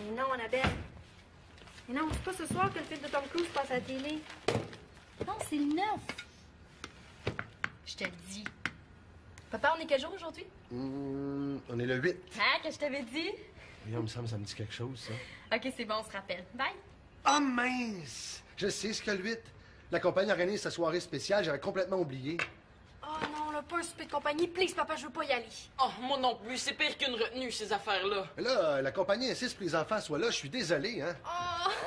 Mais non, Annabelle. Mais non, c'est pas ce soir que le film de Tom Cruise passe à la télé. Non, c'est le 9. Je te le dis. Papa, on est quel jour aujourd'hui? On est le 8. Hein, que je t'avais dit? Oui, il me semble, ça me dit quelque chose, ça. Ok, c'est bon, on se rappelle. Bye. Ah, mince! Je sais ce que le 8. La compagnie organise sa soirée spéciale, j'avais complètement oublié. Oh non, là, pas un souper de compagnie. Please, papa, je veux pas y aller. Oh, moi non plus, c'est pire qu'une retenue, ces affaires-là. Mais là, la compagnie insiste pour que les enfants soient là, je suis désolé, hein?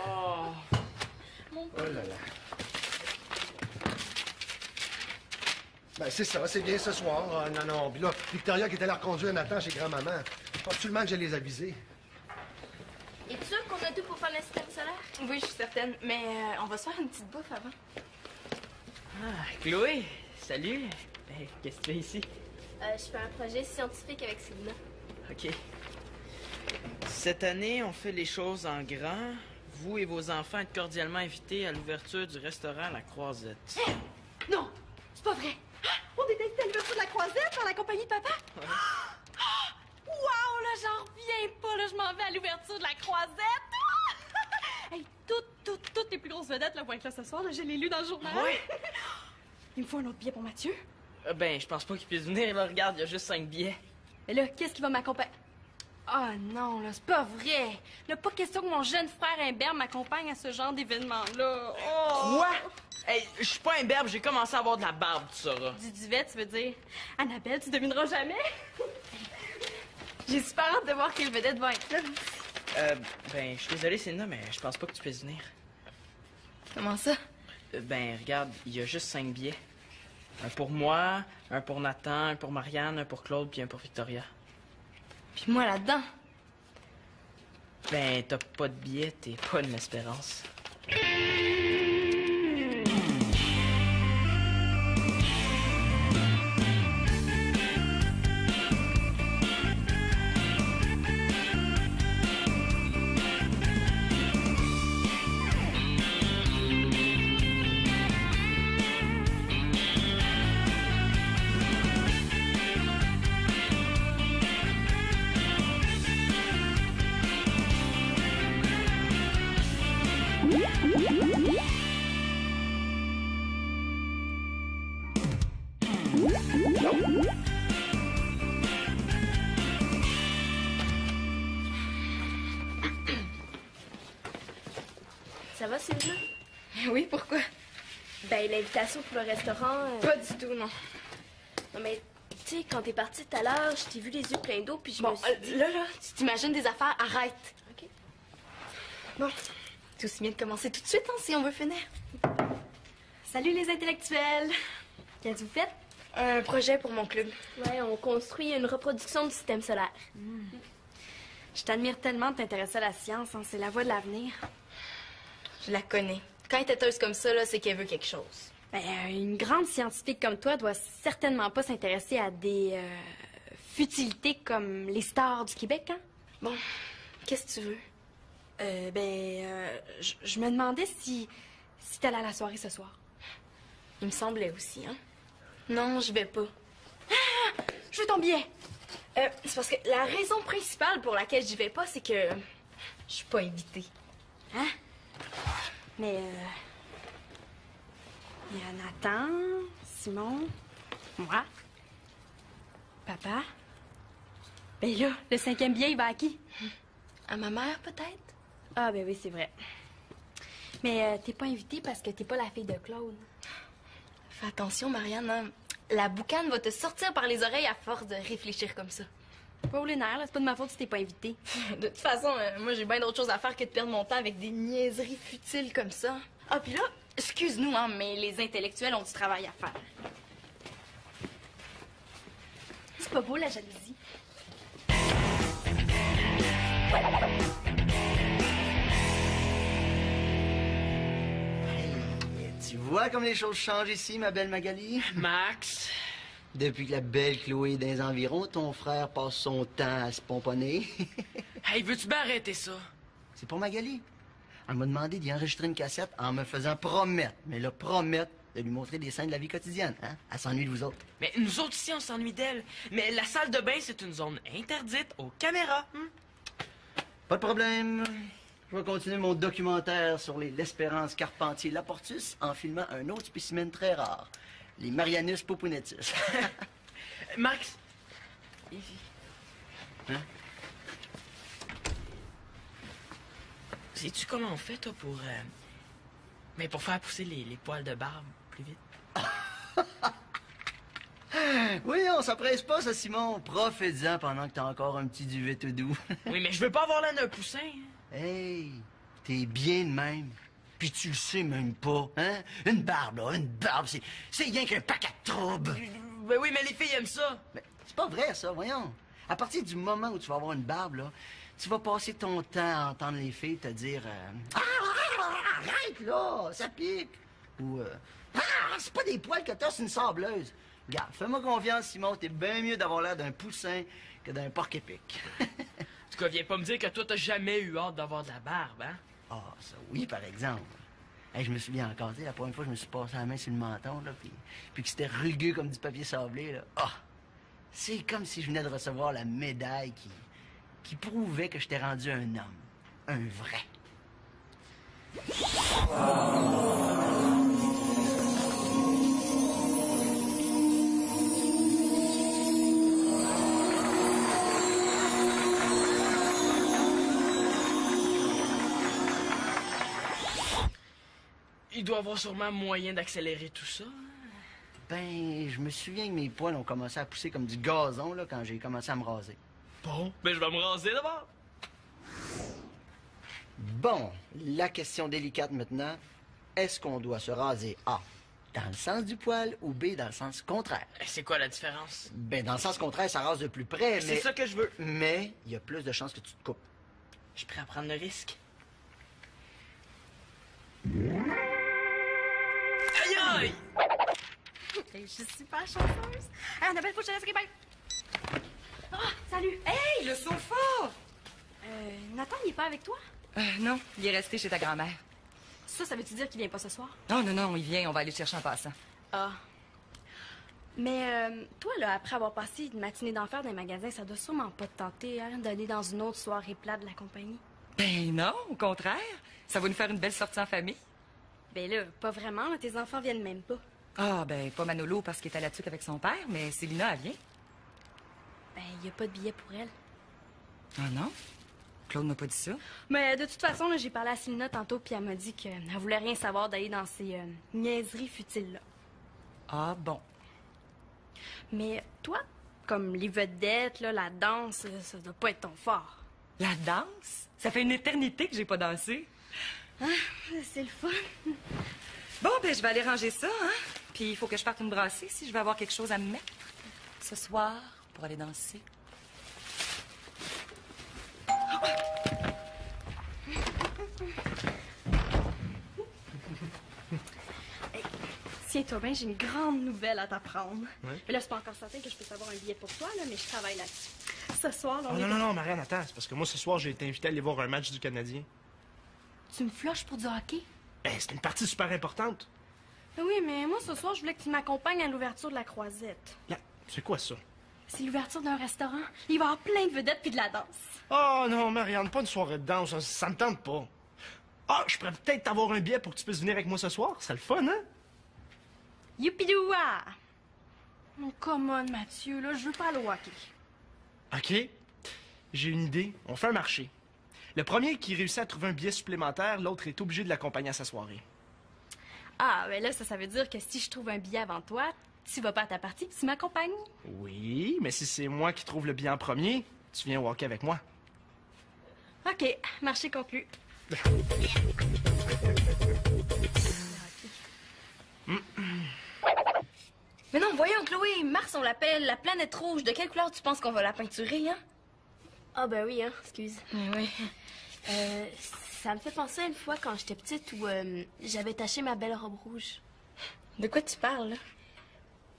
Oh. Mon... Oh là là. Ben, c'est ça, c'est bien ce soir. Ah, non, non. Puis là, Victoria qui est allée reconduire Nathan chez grand-maman. Faut absolument que je les aviser. Es-tu sûr qu'on a tout pour faire le système solaire? Oui, je suis certaine. Mais on va se faire une petite bouffe avant. Ah, Chloé, salut. Hey, qu'est-ce que tu fais ici? Je fais un projet scientifique avec Sylvina. OK. Cette année, on fait les choses en grand. Vous et vos enfants êtes cordialement invités à l'ouverture du restaurant La Croisette. Hey! Non! C'est pas vrai! On est invité à l'ouverture de la Croisette par la compagnie de papa? Ouais. Wow, là, j'en reviens pas, là, je m'en vais à l'ouverture de la Croisette! Hey, toutes les plus grosses vedettes, là, vont être là ce soir, là, je l'ai lu dans le journal. Ouais. Il me faut un autre billet pour Mathieu. Ben, je pense pas qu'il puisse venir, là. Regarde, il y a juste 5 billets. Mais là, qu'est-ce qui va m'accompagner? Ah non, là, c'est pas vrai! Là, pas question que mon jeune frère Imbert m'accompagne à ce genre d'événement-là. Oh! Quoi? Hey, je suis pas un berbe, j'ai commencé à avoir de la barbe, tu sauras. Du duvet, tu veux dire? Annabelle, tu devineras jamais? J'ai super hâte de voir quelle vedette va être là. Ben, je suis désolé, Céline, mais je pense pas que tu puisses venir. Comment ça? Ben, regarde, il y a juste 5 billets. Un pour moi, un pour Nathan, un pour Marianne, un pour Claude, puis un pour Victoria. Puis moi là-dedans. Ben, t'as pas de billet, t'es pas une espérance. Ça va, Sylvia? Oui, pourquoi? Ben, l'invitation pour le restaurant... Pas du tout, non. Non, mais, tu sais, quand t'es partie tout à l'heure, je t'ai vu les yeux pleins d'eau, puis je Bon, me suis dit... là, tu t'imagines des affaires, arrête. OK. Bon, c'est aussi bien de commencer tout de suite, hein, si on veut finir. Salut, les intellectuels! Qu'est-ce que vous faites? Un projet pour mon club. Ouais, on construit une reproduction du système solaire. Je t'admire tellement de t'intéresser à la science, hein, c'est la voie de l'avenir. Je la connais. Quand elle est têteuse comme ça, là, c'est qu'elle veut quelque chose. Ben, une grande scientifique comme toi doit certainement pas s'intéresser à des futilités comme les stars du Québec, hein? Bon, qu'est-ce que tu veux? Je me demandais si t'allais à la soirée ce soir. Il me semblait aussi, hein? Non, je vais pas. Ah! Je veux ton billet! C'est parce que la raison principale pour laquelle j'y vais pas, c'est que je suis pas invitée. Hein? Mais, il y a Nathan, Simon, moi, papa. Ben là, le 5e billet, il va à qui? À ma mère, peut-être? Ah, ben oui, c'est vrai. Mais t'es pas invitée parce que t'es pas la fille de Claude. Fais attention, Marianne, hein. La boucane va te sortir par les oreilles à force de réfléchir comme ça. Pas au lunaire, là, c'est pas de ma faute si t'es pas invitée. De toute façon, moi, j'ai bien d'autres choses à faire que de perdre mon temps avec des niaiseries futiles comme ça. Ah, puis là, excuse-nous, hein, mais les intellectuels ont du travail à faire. C'est pas beau, la jalousie. Tu vois comme les choses changent ici, ma belle Magali? Max? Depuis que la belle Chloé est dans les environs, ton frère passe son temps à se pomponner. Hey, veux-tu bien arrêter ça? C'est pour Magali. Elle m'a demandé d'y enregistrer une cassette en me faisant promettre, mais là, promettre de lui montrer des scènes de la vie quotidienne. Hein? Elle s'ennuie de vous autres. Mais nous autres ici, on s'ennuie d'elle. Mais la salle de bain, c'est une zone interdite aux caméras. Pas de problème. Je vais continuer mon documentaire sur l'Espérance Carpentier-Laportus en filmant un autre spécimen très rare, les Marianus popunetus. Max! Hein? Sais-tu comment on fait, toi, pour faire pousser les poils de barbe plus vite? Oui, on s'empresse pas, ça, Simon. Profite-en pendant que t'as encore un petit duvet tout doux. Oui, mais je veux pas avoir l'air d'un poussin. Hey, t'es bien de même. Puis tu le sais même pas, hein? Une barbe, là, une barbe, c'est rien qu'un paquet de troubles. Ben oui, mais les filles aiment ça. Mais c'est pas vrai, ça, voyons. À partir du moment où tu vas avoir une barbe, là, tu vas passer ton temps à entendre les filles te dire arrête, là, ça pique. Ou c'est pas des poils que t'as, c'est une sableuse. Regarde, fais-moi confiance, Simon, t'es bien mieux d'avoir l'air d'un poussin que d'un porc-épic. En tout cas, viens pas me dire que toi, t'as jamais eu hâte d'avoir de la barbe, hein? Ah, ça oui, par exemple. Hey, je me souviens encore, tu sais, la première fois, je me suis passé la main sur le menton, là, puis que c'était rugueux comme du papier sablé, là. Ah! C'est comme si je venais de recevoir la médaille qui prouvait que j'étais rendu un homme. Un vrai. Il doit avoir sûrement moyen d'accélérer tout ça. Ben, je me souviens que mes poils ont commencé à pousser comme du gazon, là, quand j'ai commencé à me raser. Bon, ben je vais me raser d'abord. Bon, la question délicate maintenant, est-ce qu'on doit se raser A, dans le sens du poil, ou B, dans le sens contraire? C'est quoi la différence? Ben, dans le sens contraire, ça rase de plus près, mais... C'est ça que je veux. Mais il y a plus de chances que tu te coupes. Je suis prêt à prendre le risque. Aïe aïe! Je suis super chanceuse. Hey, Annabelle, faut que je te laisse, OK, bye. Ah, salut. Hey, le sofa! Nathan, il est pas avec toi? Non, il est resté chez ta grand-mère. Ça veut-tu dire qu'il vient pas ce soir? Non, il vient, on va aller le chercher en passant. Ah. Mais toi, là, après avoir passé une matinée d'enfer dans les magasins, ça doit sûrement pas te tenter, hein, d'aller dans une autre soirée plate de la compagnie. Ben non, au contraire. Ça va nous faire une belle sortie en famille. Ben là, pas vraiment, là, tes enfants viennent même pas. Ah, ben pas Manolo parce qu'il est à la tuque avec son père, mais Célina, elle vient. Ben, y a pas de billet pour elle. Ah non? Claude m'a pas dit ça. Mais de toute façon, là, j'ai parlé à Célina tantôt, puis elle m'a dit qu'elle voulait rien savoir d'aller dans ces niaiseries futiles-là. Ah bon. Mais toi, comme les vedettes, là, la danse, ça doit pas être ton fort. La danse? Ça fait une éternité que j'ai pas dansé. Ah, c'est le fun. Bon, ben je vais aller ranger ça, hein? Puis il faut que je parte une brassée si je veux avoir quelque chose à me mettre ce soir pour aller danser. Tiens-toi bien, j'ai une grande nouvelle à t'apprendre. Ouais. Mais là, c'est pas encore certain que je peux savoir un billet pour toi, là, mais je travaille là-dessus. Ce soir, là, on Oh, est... non, Marianne, attends. C'est parce que moi, ce soir, j'ai été invité à aller voir un match du Canadien. Tu me flushes pour du hockey? Ben, c'est une partie super importante. Oui, mais moi, ce soir, je voulais que tu m'accompagnes à l'ouverture de la Croisette. Là, c'est quoi ça? C'est l'ouverture d'un restaurant. Il va y avoir plein de vedettes puis de la danse. Oh non, Marianne, pas une soirée de danse. Ça me tente pas. Ah, je pourrais peut-être t'avoir un billet pour que tu puisses venir avec moi ce soir. C'est le fun, hein? Youpidoua! Oh, come on, Mathieu, là, je veux pas aller au hockey. OK. J'ai une idée. On fait un marché. Le premier qui réussit à trouver un billet supplémentaire, l'autre est obligé de l'accompagner à sa soirée. Ah, ben là, ça veut dire que si je trouve un billet avant toi, tu vas pas à ta partie puis tu m'accompagnes. Oui, mais si c'est moi qui trouve le billet en premier, tu viens au hockey avec moi. OK, marché conclu. Mais non, voyons, Chloé, Mars, on l'appelle la planète rouge. De quelle couleur tu penses qu'on va la peinturer, hein? Ah, ben oui, hein, excuse. Oui. Ça me fait penser à une fois quand j'étais petite où j'avais taché ma belle robe rouge. De quoi tu parles, là?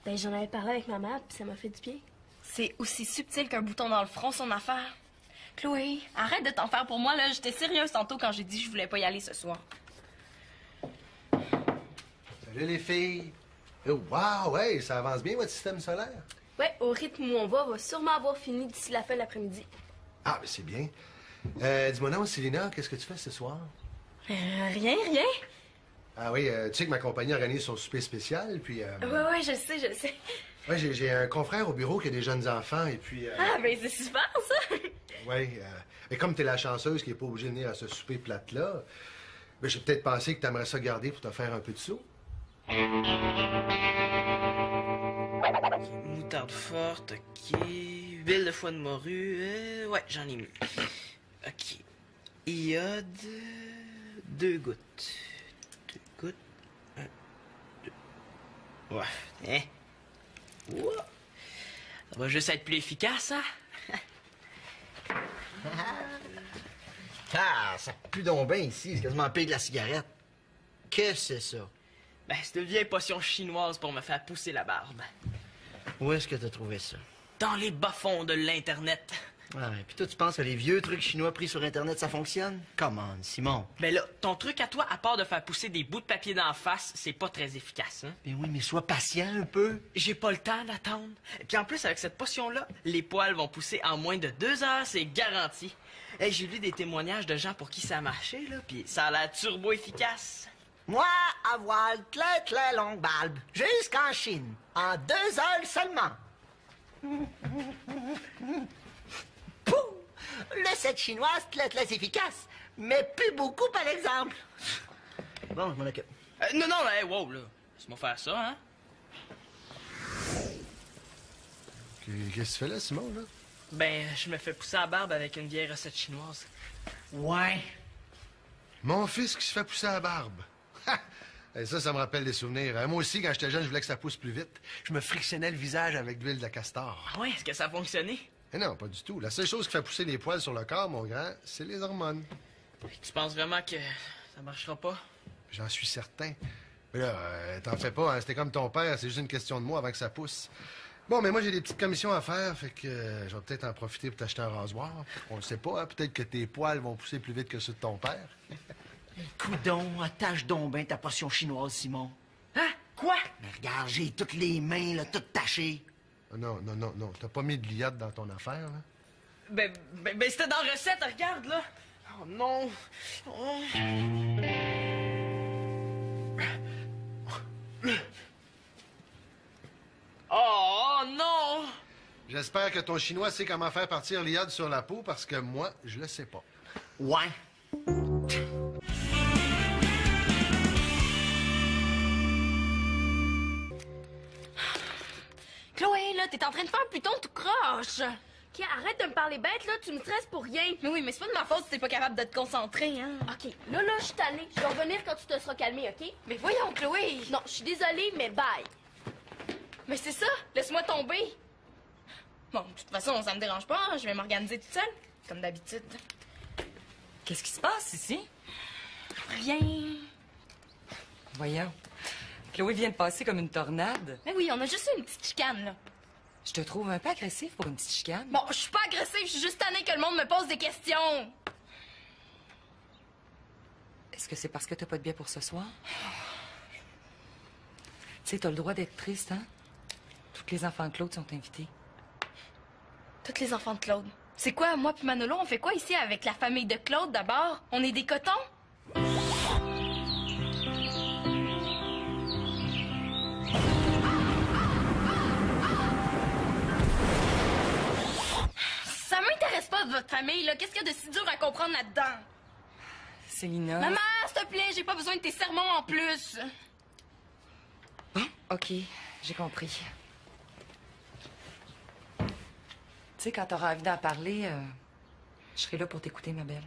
Ben, j'en avais parlé avec ma mère, puis ça m'a fait du bien. C'est aussi subtil qu'un bouton dans le front, son affaire. Chloé, arrête de t'en faire pour moi, là. J'étais sérieuse tantôt quand j'ai dit que je voulais pas y aller ce soir. Salut les filles. Oh, wow, ouais, ça avance bien votre système solaire. Ouais, au rythme où on va sûrement avoir fini d'ici la fin de l'après-midi. Ah, mais c'est bien. Dis-moi non, Célina, qu'est-ce que tu fais ce soir? Rien. Ah oui, tu sais que ma compagnie organise son souper spécial, puis... Ouais, je le sais. Ouais, j'ai un confrère au bureau qui a des jeunes enfants, et puis... Ah, ben c'est super, ça! Oui, mais comme t'es la chanceuse qui est pas obligée de venir à ce souper plate-là, ben, j'ai peut-être pensé que t'aimerais ça garder pour te faire un peu de sous. Moutarde forte, ok. Huile de foie de morue, ouais, j'en ai mis. Ok. Iode, 2 gouttes. 2 gouttes. 1, 2. Ouais, hein? Ouah. Ça va juste être plus efficace, hein? Ah, ça pue donc bien ici. C'est quasiment pire que la cigarette. Qu'est-ce que c'est ça? Ben, c'est une vieille potion chinoise pour me faire pousser la barbe. Où est-ce que t'as trouvé ça? Dans les bas-fonds de l'Internet. Ouais, puis toi, tu penses que les vieux trucs chinois pris sur Internet, ça fonctionne? Come on, Simon. Ben là, ton truc à toi, à part de faire pousser des bouts de papier d'en face, c'est pas très efficace, hein? Ben oui, mais sois patient un peu. J'ai pas le temps d'attendre. Puis en plus, avec cette potion-là, les poils vont pousser en moins de 2 heures, c'est garanti. Hey, j'ai lu des témoignages de gens pour qui ça a marché, là, puis ça a l'air turbo efficace. Moi, à voile, très longue barbe, jusqu'en Chine, en 2 heures seulement. Pouh! Le set chinoise, très efficace, mais plus beaucoup, par exemple. Bon, je m'en occupe. Non, hey, wow, là. Laisse-moi faire ça, hein? Qu'est-ce que tu fais là, Simon, là? Ben, je me fais pousser la barbe avec une vieille recette chinoise. Ouais. Mon fils qui se fait pousser la barbe. Ha! Et ça me rappelle des souvenirs. Moi aussi, quand j'étais jeune, je voulais que ça pousse plus vite. Je me frictionnais le visage avec de l'huile de castor. Ah ouais, est-ce que ça a fonctionné? Mais non, pas du tout. La seule chose qui fait pousser les poils sur le corps, mon grand, c'est les hormones. Tu penses vraiment que ça marchera pas? J'en suis certain. Mais là, t'en fais pas, hein? C'était comme ton père, c'est juste une question de mois avant que ça pousse. Bon, mais moi, j'ai des petites commissions à faire, fait que je vais peut-être en profiter pour t'acheter un rasoir. On le sait pas, hein? Peut-être que tes poils vont pousser plus vite que ceux de ton père. Coudon, attache donc ben ta potion chinoise, Simon. Hein? Quoi? Mais regarde, j'ai toutes les mains, là, toutes tachées. Ah, non. T'as pas mis de l'iode dans ton affaire, là? Ben, c'était dans la recette, regarde, là. Oh non. Oh. Oh non! J'espère que ton chinois sait comment faire partir l'iode sur la peau, parce que moi, je le sais pas. Ouais. Chloé, là, t'es en train de faire un Pluton tout croche. OK, arrête de me parler bête, là, tu me stresses pour rien. Mais oui, mais c'est pas de ma faute si t'es pas capable de te concentrer, hein. OK, là, je suis tannée. Je vais revenir quand tu te seras calmée, OK? Mais voyons, Chloé. Non, je suis désolée, mais bye. Mais c'est ça, laisse-moi tomber. Bon, de toute façon, ça me dérange pas, hein. Je vais m'organiser toute seule, comme d'habitude. Qu'est-ce qui se passe ici? Rien. Voyons. Chloé vient de passer comme une tornade. Mais oui, on a juste eu une petite chicane, là. Je te trouve un peu agressif pour une petite chicane. Bon, je suis pas agressive, je suis juste tannée que le monde me pose des questions. Est-ce que c'est parce que t'as pas de billet pour ce soir? Tu sais, t'as le droit d'être triste, hein? Tous les enfants de Claude sont invités. Tous les enfants de Claude. C'est quoi, moi puis Manolo, on fait quoi ici avec la famille de Claude d'abord? On est des cotons? Ça m'intéresse pas de votre famille, là. Qu'est-ce qu'il y a de si dur à comprendre là-dedans? Célina... Maman, s'il te plaît, j'ai pas besoin de tes sermons en plus. OK, j'ai compris. Tu sais, quand t'auras envie d'en parler, je serai là pour t'écouter, ma belle.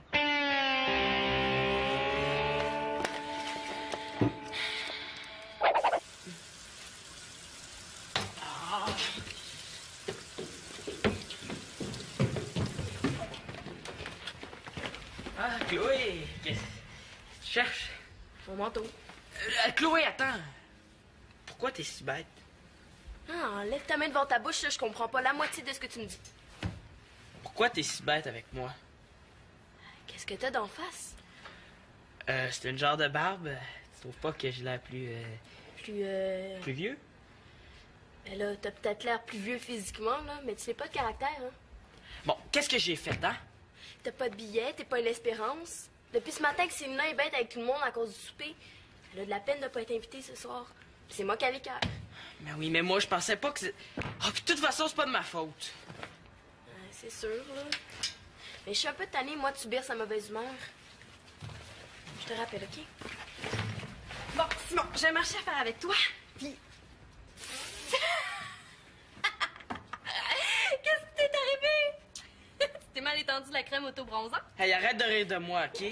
Ah, Chloé, qu'est-ce que tu cherches? Mon manteau. Chloé, attends. Pourquoi t'es si bête? Ah, lève ta main devant ta bouche, là, je comprends pas la moitié de ce que tu me dis. Pourquoi t'es si bête avec moi? Qu'est-ce que t'as d'en face? C'est une genre de barbe. Tu trouves pas que j'ai l'air plus Plus vieux? Ben là, t'as peut-être l'air plus vieux physiquement, là, mais tu n'es pas de caractère, hein? Bon, qu'est-ce que j'ai fait, hein? T'as pas de billets, t'es pas l'espérance. Depuis ce matin que Célina est bête avec tout le monde à cause du souper, elle a de la peine de pas être invitée ce soir. Puis c'est moi qui a l'écart. Mais oui, mais moi, je pensais pas que c'est... Ah, puis de toute façon, c'est pas de ma faute. C'est sûr, là. Mais je suis un peu tannée, moi, de subir sa mauvaise humeur. Je te rappelle, OK? Bon, Simon, j'ai un marché à faire avec toi. Puis... Qu'est-ce qui t'est arrivé? Tu t'es mal étendu la crème auto-bronzant? Hey, arrête de rire de moi, OK?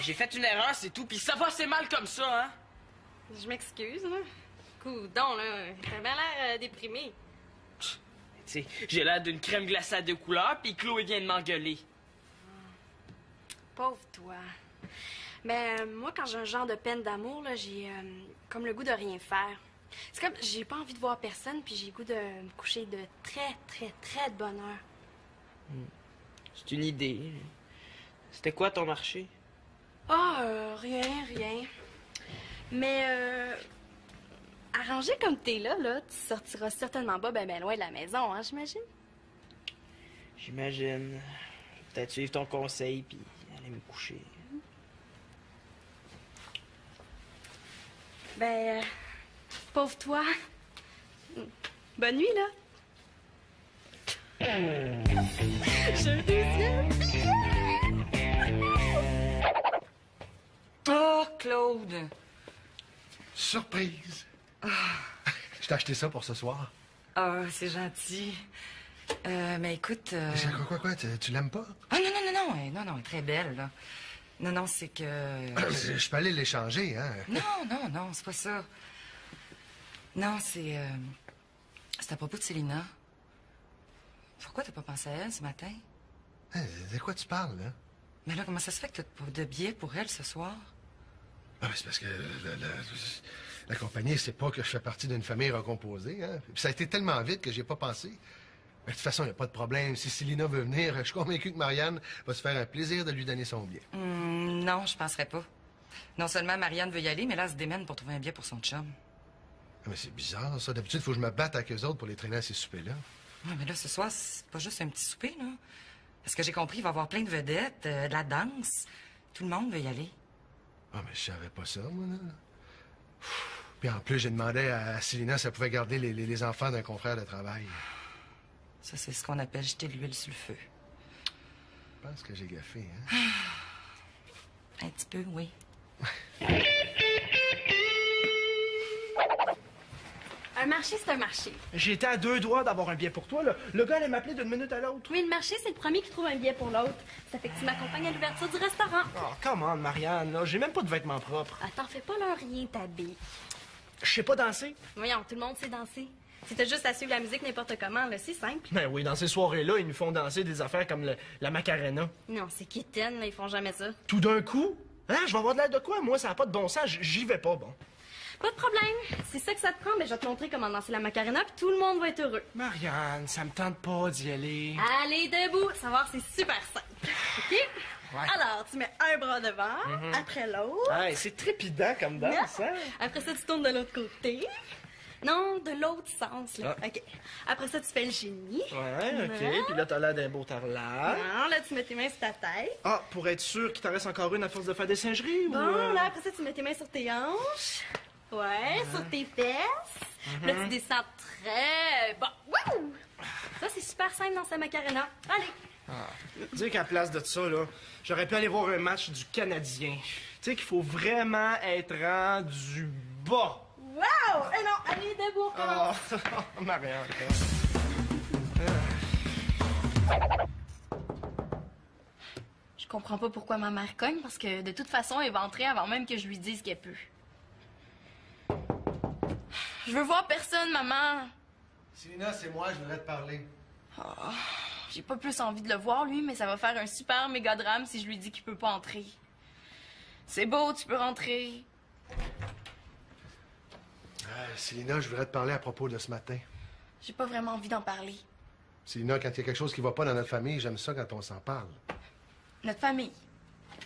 J'ai fait une erreur, c'est tout, puis ça va assez mal comme ça, hein? Je m'excuse, là. Coudon, là. T'as bien l'air déprimé. Tu sais, j'ai l'air d'une crème glacée à 2 couleurs, puis Chloé vient de m'engueuler. Pauvre toi. Ben, moi, quand j'ai un genre de peine d'amour, là, j'ai comme le goût de rien faire. C'est comme, j'ai pas envie de voir personne, puis j'ai le goût de me coucher de très, très, très de bonne heure. C'est une idée. C'était quoi ton marché? Ah, rien. Mais, arrangé comme t'es là, tu sortiras certainement pas ben loin de la maison, hein, j'imagine? J'imagine. Je vais peut-être suivre ton conseil, puis aller me coucher. Ben, pauvre toi. Bonne nuit, là. J'ai un deuxième billet! Oh, Claude! Surprise! Je t'ai acheté ça pour ce soir. Ah, c'est gentil. Mais écoute... Quoi? Tu l'aimes pas? Ah, non, elle est très belle, là. Non, c'est que... Je peux aller l'échanger, hein? Non, c'est pas ça. Non, c'est à propos de Célina. Pourquoi t'as pas pensé à elle ce matin? De quoi tu parles, là? Mais là, comment ça se fait que t'as pas de billets pour elle ce soir? Ah, c'est parce que la compagnie sait pas que je fais partie d'une famille recomposée, hein? Puis ça a été tellement vite que j'ai pas pensé. Mais de toute façon, il n'y a pas de problème. Si Célina veut venir, je suis convaincu que Marianne va se faire un plaisir de lui donner son billet. Non, je penserais pas. Non seulement Marianne veut y aller, mais là, elle se démène pour trouver un billet pour son chum. Ah, mais c'est bizarre, ça. D'habitude, il faut que je me batte avec eux autres pour les traîner à ces soupers-là. Ouais, mais là, ce soir, c'est pas juste un petit souper, là. Parce que j'ai compris, il va y avoir plein de vedettes, de la danse. Tout le monde veut y aller. Ah, mais je savais pas ça, moi, là. Puis en plus, j'ai demandé à Célina si elle pouvait garder les enfants d'un confrère de travail. Ça, c'est ce qu'on appelle jeter de l'huile sur le feu. Je pense que j'ai gaffé, hein? Un petit peu, oui. Un marché, c'est un marché. J'étais à 2 doigts d'avoir un billet pour toi, là. Le gars allait m'appeler d'une minute à l'autre. Oui, le marché, c'est le premier qui trouve un billet pour l'autre. Ça fait que tu m'accompagnes à l'ouverture du restaurant. Oh, come on, Marianne, là. J'ai même pas de vêtements propres. Attends, fais pas leur rien, t'habilles. Je sais pas danser. Voyons, tout le monde sait danser. Si t'as juste à suivre la musique n'importe comment, là, c'est simple. Ben oui, dans ces soirées-là, ils nous font danser des affaires comme la Macarena. Non, c'est kitten, là, ils font jamais ça. Tout d'un coup? Hein? Je vais avoir de l'air de quoi? Moi, ça n'a pas de bon sens. J'y vais pas, bon. Pas de problème. C'est ça que ça te prend, mais je vais te montrer comment danser la Macarena, puis tout le monde va être heureux. Marianne, ça me tente pas d'y aller. Allez, debout. Savoir, c'est super simple. OK? Ouais. Alors, tu mets un bras devant, après l'autre. Hey, c'est trépidant comme danse, hein? Après ça, tu tournes de l'autre côté. Non, de l'autre sens, là. Ah. OK. Après ça, tu fais le génie. Ouais, OK. Puis là, t'as l'air d'un beau tarlard. Non, là, tu mets tes mains sur ta tête. Ah, pour être sûr qu'il t'en reste encore une à force de faire des singeries, ou... Bon, là, après ça, tu mets tes mains sur tes hanches. Ouais, sur tes fesses. Là, tu descends très bas. Wouh! Ça, c'est super simple dans sa Macarena. Allez. Dis qu'à place de ça, là, j'aurais pu aller voir un match du Canadien. Tu sais qu'il faut vraiment être rendu bas. Wow! Eh non, allez, debout, recommence. Oh, Marianne. Je comprends pas pourquoi ma mère cogne, parce que de toute façon, elle va entrer avant même que je lui dise qu'elle peut. Je veux voir personne, maman. Célina, c'est moi, je voudrais te parler. Oh, j'ai pas plus envie de le voir, lui, mais ça va faire un super méga drame si je lui dis qu'il peut pas entrer. C'est beau, tu peux rentrer. Célina, je voudrais te parler à propos de ce matin. J'ai pas vraiment envie d'en parler. Célina, quand il y a quelque chose qui va pas dans notre famille, j'aime ça quand on s'en parle. Notre famille.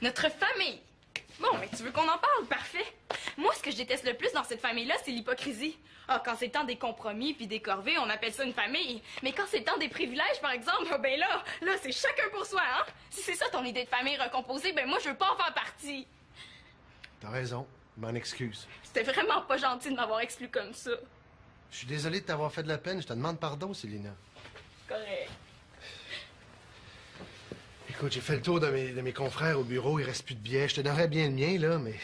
Notre famille! Bon, mais tu veux qu'on en parle? Parfait! Moi, ce que je déteste le plus dans cette famille-là, c'est l'hypocrisie. Ah, quand c'est le temps des compromis puis des corvées, on appelle ça une famille. Mais quand c'est le temps des privilèges, par exemple, ben là, c'est chacun pour soi, hein? Si c'est ça ton idée de famille recomposée, ben moi, je veux pas en faire partie. T'as raison. Je m'en excuse. C'était vraiment pas gentil de m'avoir exclu comme ça. Je suis désolé de t'avoir fait de la peine. Je te demande pardon, Célina. Correct. Écoute, j'ai fait le tour de mes confrères au bureau. Il reste plus de billets. Je te donnerais bien le mien, là, mais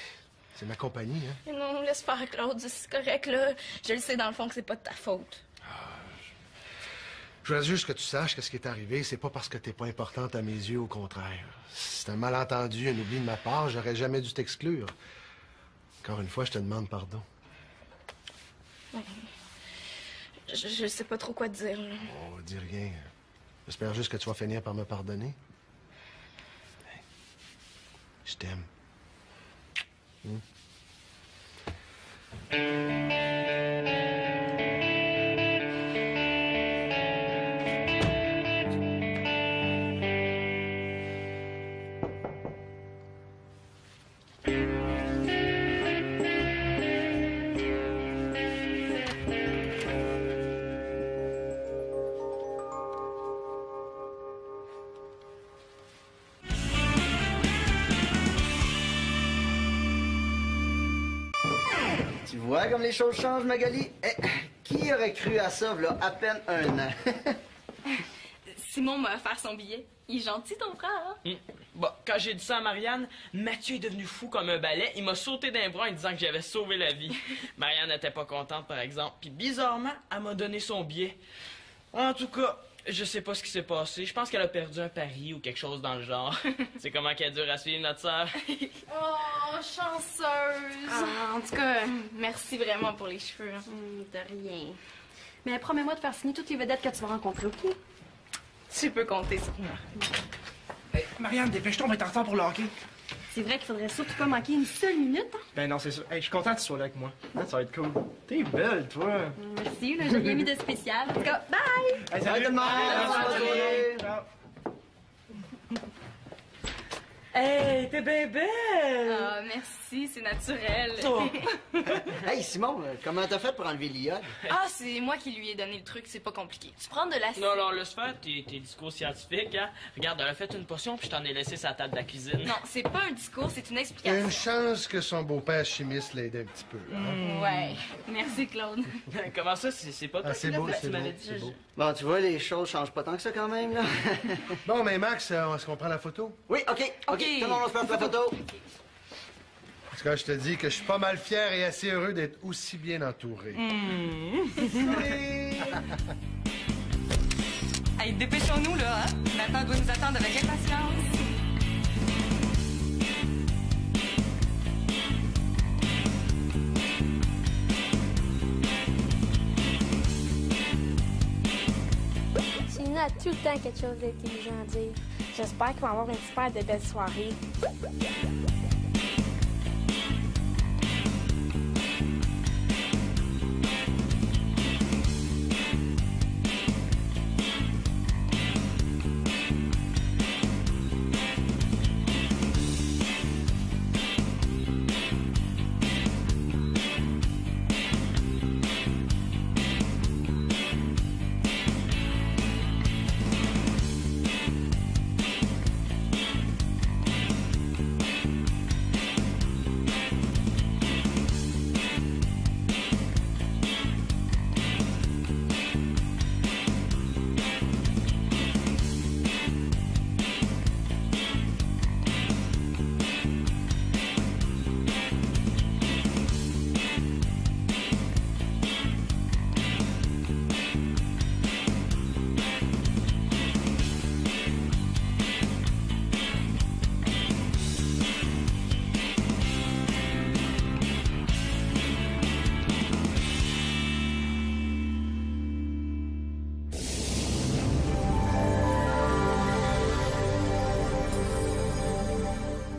c'est ma compagnie, hein. Mais non, laisse faire, Claude. C'est correct, là. Je le sais, dans le fond, que c'est pas de ta faute. Je voudrais juste que tu saches que ce qui est arrivé, c'est pas parce que t'es pas importante à mes yeux, au contraire. C'est un malentendu, un oubli de ma part. J'aurais jamais dû t'exclure. Encore une fois, je te demande pardon. Ouais. Je sais pas trop quoi te dire, là. Oh, dis rien. J'espère juste que tu vas finir par me pardonner. Je t'aime. Tu vois comme les choses changent, Magali? Qui aurait cru à ça, là, à peine un an? Simon m'a offert son billet. Il est gentil, ton frère, hein? Bon, quand j'ai dit ça à Marianne, Mathieu est devenu fou comme un balai. Il m'a sauté d'un bras en disant que j'avais sauvé la vie. Marianne n'était pas contente, par exemple. Puis bizarrement, elle m'a donné son billet. En tout cas, je sais pas ce qui s'est passé. Je pense qu'elle a perdu un pari ou quelque chose dans le genre. C'est comment qu'elle dure à suivre notre sœur. Oh, chanceuse! Ah, en tout cas, merci vraiment pour les cheveux. Hein. De rien. Mais promets-moi de faire signer toutes les vedettes que tu vas rencontrer, OK? Tu peux compter sur moi. Hey, Marianne, dépêche-toi, on va être en retard pour le hockey. C'est vrai qu'il faudrait surtout pas manquer une seule minute, hein? Ben non, c'est sûr. Hey, je suis content que tu sois là avec moi. Hein, ça va être cool. T'es belle, toi. Merci, là, j'ai rien mis de spécial. En tout cas, bye! Hey, Salut tout le monde! Bonne soirée! Ciao. Hey, t'es bien belle! Ah, merci, c'est naturel. Oh. Hey, Simon, comment t'as fait pour enlever l'iode? Ah, c'est moi qui lui ai donné le truc, c'est pas compliqué. Tu prends de l'acide. Non, laisse faire tes discours scientifiques, hein. Regarde, elle a fait une potion, puis je t'en ai laissé sa table de la cuisine. Non, c'est pas un discours, c'est une Il y a explication. une chance que son beau-père chimiste l'aide un petit peu. Hein? Ouais. Merci, Claude. Comment ça, c'est pas toi Ah, qui c'est l'as beau, fait, c'est tu beau, m'avais dit. c'est beau. Bon, tu vois, les choses changent pas tant que ça quand même, là. Bon, mais Max, est-ce qu'on prend la photo? Oui, OK. Tout le monde, on se passe la photo. En tout cas, je te dis que je suis pas mal fier et assez heureux d'être aussi bien entouré. Hey, dépêchons-nous, là, hein? Nathan doit nous attendre avec impatience. Célina a tout le temps quelque chose d'intelligent à dire. J'espère qu'on va avoir une super de belle soirée.